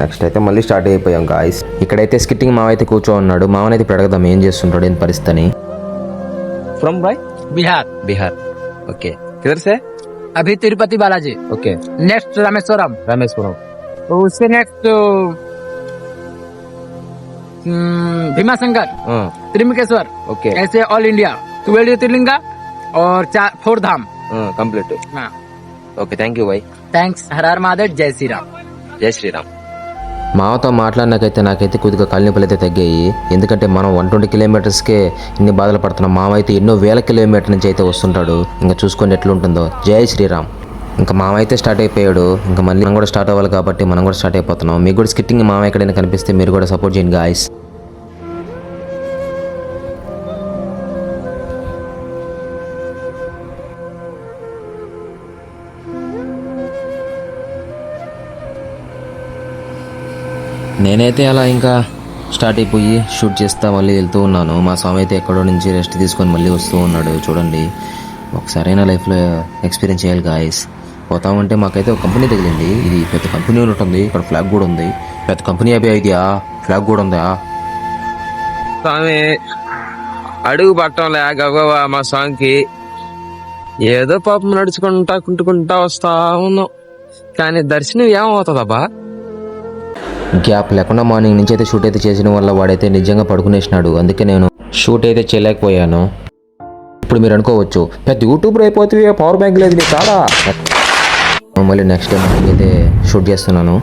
Next అయితే మళ్ళీ start అయిపోయాం గాయస్. ఇక్కడైతే స్కిట్టింగ్ మావ అయితే కూర్చో ఉన్నాడు. మావనైతే ఇప్పుడు అడగదాం ఏం చేస్తుంటాడు ఏం పరిస్థితి. फ्रॉम भाई बिहार। बिहार। ओके, किधर से? अभी तिरुपति बालाजी, ओके, नेक्स्ट रामेश्वरम, रामेश्वरम। तो उससे नेक्स्ट भीमाशंकर, त्रिमुकेश्वर, ओके, ऐसे ऑल इंडिया 12 ज्योतिर्लिंगा और 4 धाम। कंप्लीट। हाँ, ओके, थैंक यू भाई। थैंक्स। हर हर महादेव, जय श्री राम। जय श्री राम। మావతో మాట్లాడినాకైతే నాకైతే కొద్దిగా కాళ్ళనొప్పులు అయితే తగ్గాయి. ఎందుకంటే మనం 120 కిలోమీటర్స్కే ఇన్ని బాధలు పడుతున్నాం. మావ అయితే ఎన్నో వేల కిలోమీటర్ నుంచి అయితే వస్తుంటాడు. ఇంకా చూసుకొని ఎట్లుంటుందో. జై శ్రీరామ్. ఇంకా మావ అయితే స్టార్ట్ అయిపోయాడు. ఇంకా మళ్ళీ మనం కూడా స్టార్ట్ అవ్వాలి కాబట్టి మనం కూడా స్టార్ట్ అయిపోతున్నాం. మీకు కూడా స్కిట్టింగ్ మావ ఎక్కడైనా కనిపిస్తే మీరు కూడా సపోర్ట్ చేయండి గాయస్. నేనైతే అలా ఇంకా స్టార్ట్ అయిపోయి షూట్ చేస్తా మళ్ళీ వెళ్తూ ఉన్నాను. మా స్వామి అయితే ఎక్కడో నుంచి రెస్ట్ తీసుకొని మళ్ళీ వస్తూ ఉన్నాడు. చూడండి, ఒకసారైనా లైఫ్లో ఎక్స్పీరియన్స్ చేయాలి గాయస్. పోతామంటే మాకైతే ఒక కంపెనీ తగిలింది. ఇది పెద్ద కంపెనీ ఉంటుంది. ఇక్కడ ఫ్లాగ్ కూడా ఉంది. పెద్ద కంపెనీ అవి ఇదియా, ఫ్లాగ్ కూడా ఉందా? స్వామి అడుగు పట్టంలే గబగబా మా స్వామికి. ఏదో పాపం నడుచుకుంటా వస్తా ఉన్నాం, కానీ దర్శనం ఏమవుతుందబ్బా? గ్యాప్ లేకుండా మార్నింగ్ నుంచి అయితే షూట్ అయితే చేసిన వల్ల వాడైతే నిజంగా పడుకునేసినాడు. అందుకే నేను షూట్ అయితే చేయలేకపోయాను. ఇప్పుడు మీరు అనుకోవచ్చు, పెద్ద యూట్యూబర్ అయిపోతుంది, పవర్ బ్యాంక్ లేదు నీకు కాదా? మళ్ళీ నెక్స్ట్ టైం మార్నింగ్ అయితే షూట్ చేస్తున్నాను.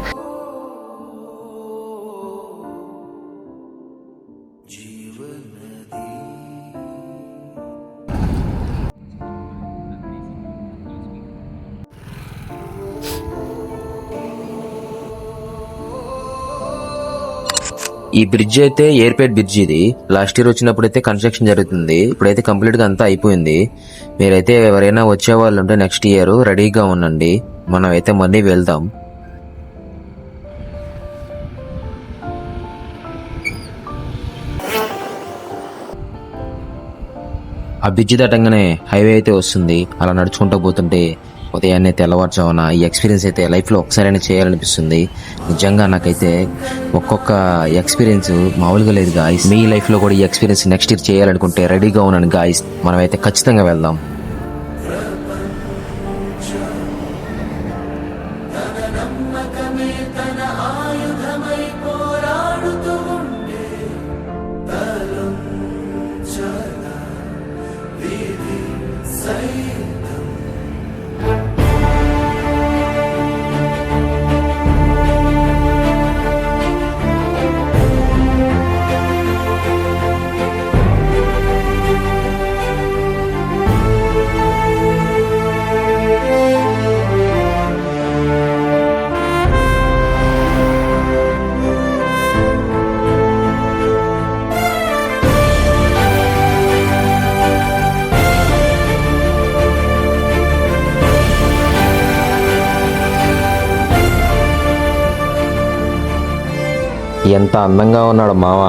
ఈ బ్రిడ్జ్ అయితే ఎయిర్పేట్ బ్రిడ్జ్. ఇది లాస్ట్ ఇయర్ వచ్చినప్పుడు అయితే కన్స్ట్రక్షన్ జరుగుతుంది. ఇప్పుడైతే కంప్లీట్ గా అంతా అయిపోయింది. మీరైతే ఎవరైనా వచ్చే వాళ్ళు ఉంటే నెక్స్ట్ ఇయర్ రెడీగా ఉండండి. మనం అయితే మళ్ళీ వెళ్దాం. ఆ బ్రిడ్జ్ దాటంగానే హైవే అయితే వస్తుంది. అలా నడుచుకుంటూ పోతుంటే ఉదయాన్నే తెల్లవారుజామున ఈ ఎక్స్పీరియన్స్ అయితే లైఫ్లో ఒకసారైనా చేయాలనిపిస్తుంది. నిజంగా నాకైతే ఒక్కొక్క ఎక్స్పీరియన్స్ మామూలుగా లేదు గాయస్. మీ లైఫ్లో కూడా ఈ ఎక్స్పీరియన్స్ నెక్స్ట్ ఇయర్ చేయాలనుకుంటే రెడీగా ఉన్నాను గాయస్. మనమైతే ఖచ్చితంగా వెళ్దాం. ఎంత అందంగా ఉన్నాడు మావ.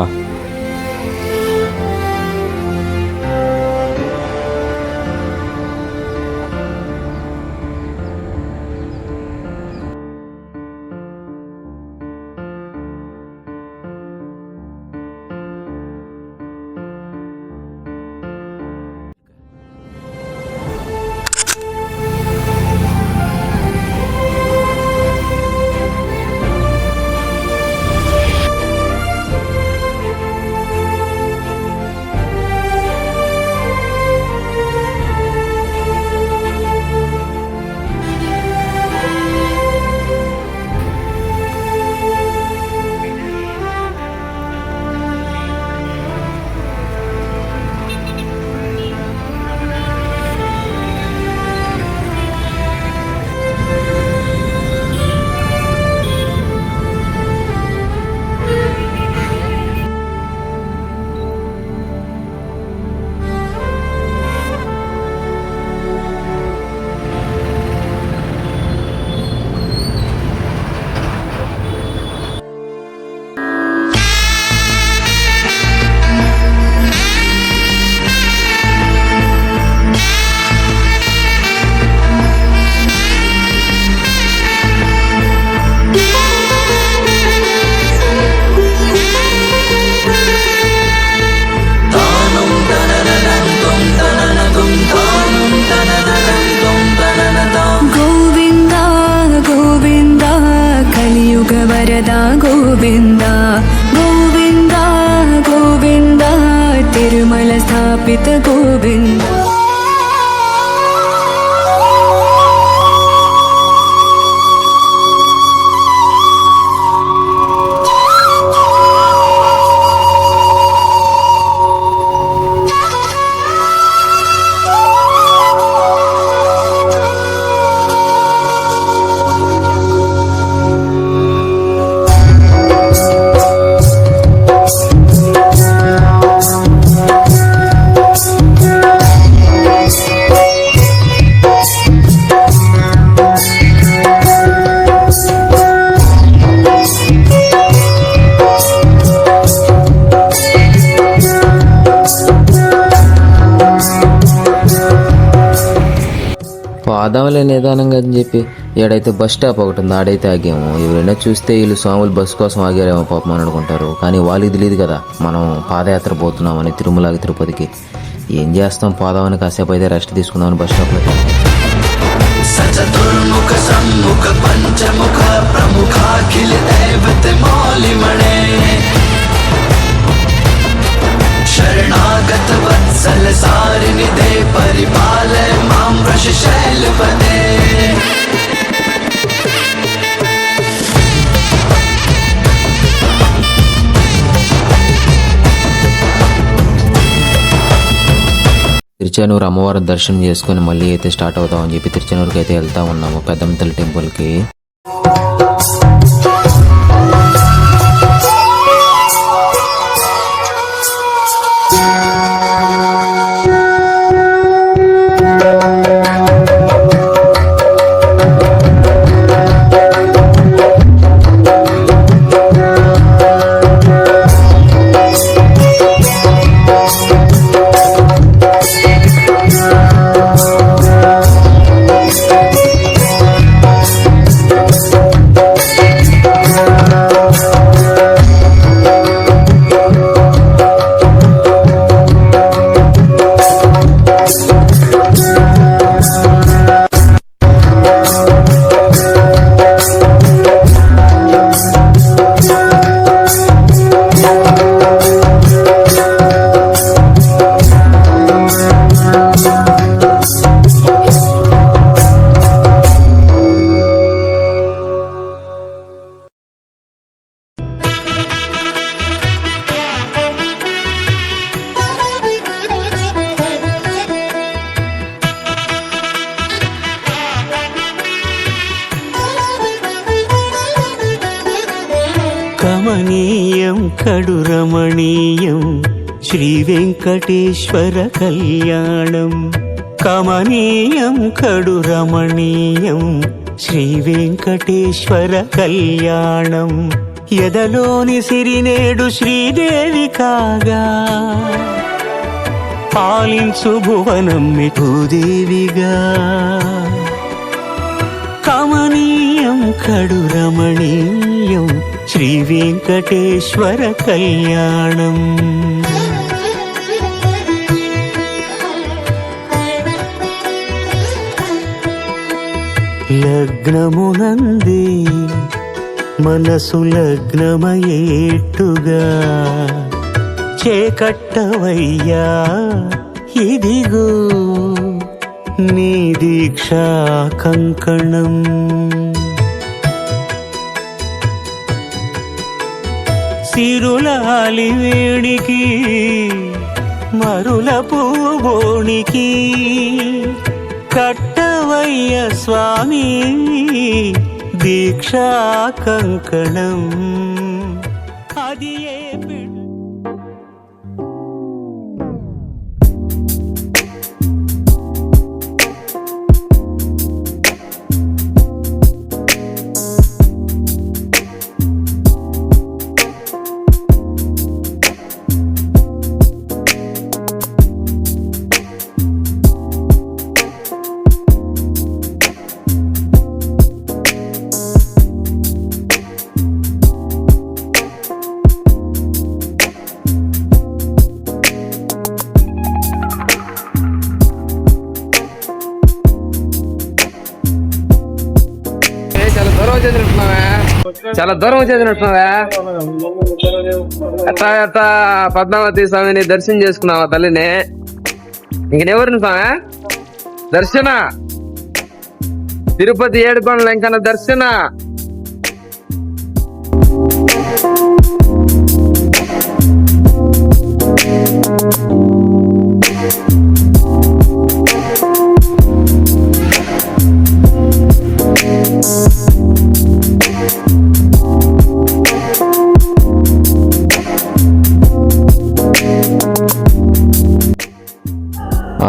గోవింద గోవింద గోవింద తిరుమల స్థాపిత గోవింద. పాదాలే నిదానంగా అని చెప్పి ఏడైతే బస్ స్టాప్ ఒకటి ఉంది ఆడైతే ఆగాము. ఎవరైనా చూస్తే వీళ్ళు స్వాములు బస్సు కోసం ఆగారేమో పాపం అని అనుకుంటారు. కానీ వాళ్ళకి తెలియదు కదా మనం పాదయాత్ర పోతున్నామని తిరుమలకి తిరుపతికి. ఏం చేస్తాం, పోదామని కాసేపు అయితే రెస్ట్ తీసుకుందామని బస్ స్టాప్లో సచతుర్ముఖ సమ్ముఖ పంచముఖ ప్రముఖాఖిల దైవత మౌలిమణే శరణాగత వత్సల సారిణి దే పరిపాలయ మాం వృషశైలపదే. తిరుచానూరు అమ్మవారి దర్శనం చేసుకుని మళ్ళీ అయితే స్టార్ట్ అవుతామని చెప్పి తిరుచానూరుకి అయితే వెళ్తా ఉన్నాము పెద్దమ్మ తల్లి టెంపుల్కి. కమనీయం కడురమణీయం శ్రీ వెంకటేశ్వర కళ్యాణం. కమనీయం కడురమణీయం శ్రీ వెంకటేశ్వర కళ్యాణం. ఎదలోని సిరినేడు శ్రీదేవి కాగా పాలించు భువనం భూదేవిగా. కమనీయం కడురమణీయం శ్రీ వెంకటేశ్వర కళ్యాణం. లగ్నమునందే మనసు లగ్నమయేట్టుగా చేకట్టవయ్యా ఇదిగో నీ దీక్షా కంకణం. సిరులాలి వేడికి మరుల పూబోనికి కట్టవయ్య స్వామి దీక్షా కంకణం. అది ఏ చాలా దూరం వచ్చేసినట్టున్నావా? ఎట్టా పద్మావతి స్వామిని దర్శనం చేసుకున్నావా తల్లిని? ఇంకెవరిని స్వామి దర్శన? తిరుపతి ఏడుకొండల వెంకన్న దర్శన.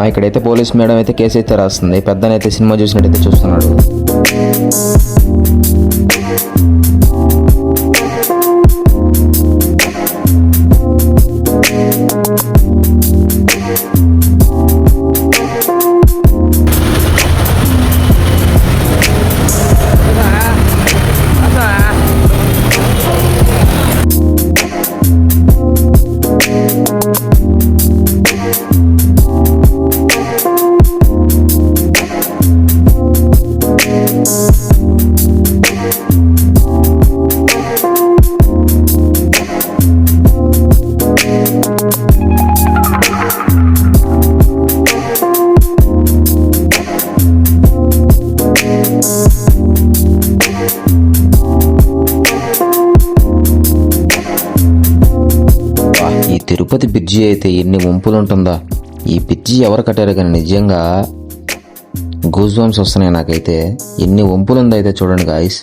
ఇక్కడైతే పోలీస్ మేడం అయితే కేసు అయితే రాస్తుంది, పెద్దనైతే సినిమా చూసినట్టయితే చూస్తున్నాడు. తిరుపతి బ్రిడ్జి అయితే ఎన్ని వంపులు ఉంటుందా! ఈ బ్రిడ్జి ఎవరు కట్టారు కానీ నిజంగా గూస్ బంప్స్ వస్తున్నాయి నాకైతే. ఎన్ని వంపులు ఉందో అయితే చూడండి గాయ్స్.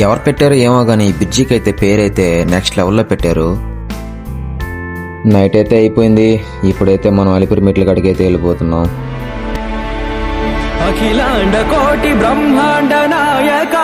ఎవరు పెట్టారో ఏమో కానీ ఈ బ్రిడ్జికి అయితే పేరైతే నెక్స్ట్ లెవెల్లో పెట్టారు. నైట్ అయితే అయిపోయింది, ఇప్పుడైతే మనం అలిపిరి మెట్ల కాడికి అయితే వెళ్ళిపోతున్నాం. అఖిలాండ కోటి బ్రహ్మాండ నాయక